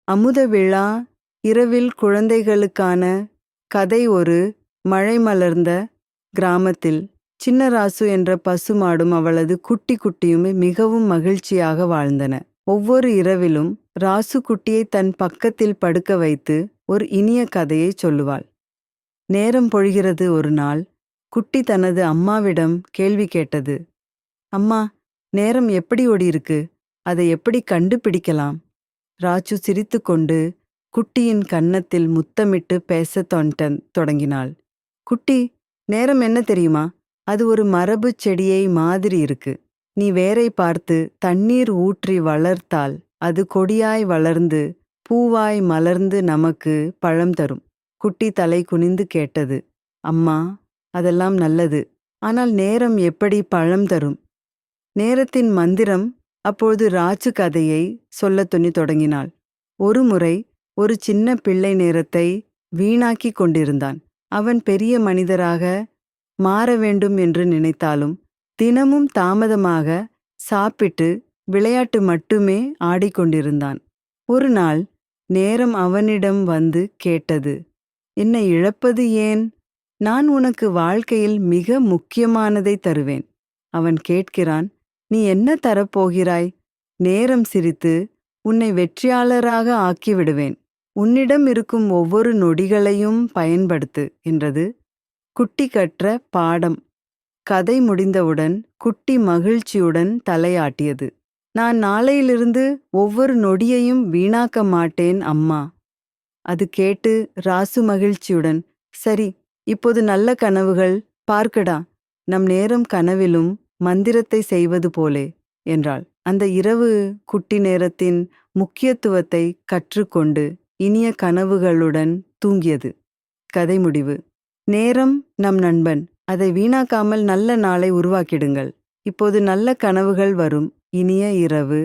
அமுத விழா இரவில் குழந்தைகளுக்கான கதை. ஒரு மழை மலர்ந்த கிராமத்தில் சின்னராசு என்ற பசுமாடும் அவளது குட்டி குட்டியுமே மிகவும் மகிழ்ச்சியாக வாழ்ந்தன. ஒவ்வொரு இரவிலும் ராசு குட்டியை தன் பக்கத்தில் படுக்க வைத்து ஒரு இனிய கதையை சொல்லுவாள். நேரம் பொழிகிறது. ஒரு நாள் குட்டி தனது அம்மாவிடம் கேள்வி கேட்டது. அம்மா, நேரம் எப்படி ஓடியிருக்கு? அதை எப்படி கண்டுபிடிக்கலாம்? ராஜு சிரித்துக்கொண்டு குட்டியின் கன்னத்தில் முத்தமிட்டு பேசத் தொடங்கினாள். குட்டி, நேரம் என்ன தெரியுமா? அது ஒரு மரபு செடியை மாதிரி இருக்கு. நீ வேரை பார்த்து தண்ணீர் ஊற்றி வளர்த்தால் அது கொடியாய் வளர்ந்து பூவாய் மலர்ந்து நமக்கு பழம் தரும். குட்டி தலை குனிந்து கேட்டது. அம்மா, அதெல்லாம் நல்லது. ஆனால் நேரம் எப்படி பழம் தரும்? நேரத்தின் மந்திரம். அப்பொழுது ராஜு கதையை சொல்லத் தொடங்கினாள். ஒரு முறை ஒரு சின்ன பிள்ளை நேரத்தை வீணாக்கி கொண்டிருந்தான். அவன் பெரிய மனிதராக மாற வேண்டும் என்று நினைத்தாலும் தினமும் தாமதமாக சாப்பிட்டு விளையாட்டு மட்டுமே ஆடிக்கொண்டிருந்தான். ஒரு நாள் நேரம் அவனிடம் வந்து கேட்டது. என்னை இழப்பது ஏன்? நான் உனக்கு வாழ்க்கையில் மிக முக்கியமானதை தருவேன். அவன் கேட்கிறான், நீ என்ன தரப்போகிறாய்? நேரம் சிரித்து, உன்னை வெற்றியாளராக ஆக்கிவிடுவேன். உன்னிடம் இருக்கும் ஒவ்வொரு நொடிகளையும் பயன்படுத்து என்றது. குட்டி கற்ற பாடம். கதை முடிந்தவுடன் குட்டி மகிழ்ச்சியுடன் தலையாட்டியது. நான் நாளையிலிருந்து ஒவ்வொரு நொடியையும் வீணாக்க மாட்டேன் அம்மா. அது கேட்டு ராசு மகிழ்ச்சியுடன், சரி, இப்போது நல்ல கனவுகள் பார்க்கடா. நம் நேரம் கனவிலும் மந்திரத்தை செய்வது போலே என்றாள். அந்த இரவு குட்டி நேரத்தின் முக்கியத்துவத்தை கற்றுக்கொண்டு இனிய கனவுகளுடன் தூங்கியது. கதை முடிவு. நேரம் நம் நண்பன். அதை வீணாக்காமல் நல்ல நாளை உருவாக்கிடுங்கள். இப்போது நல்ல கனவுகள் வரும். இனிய இரவு.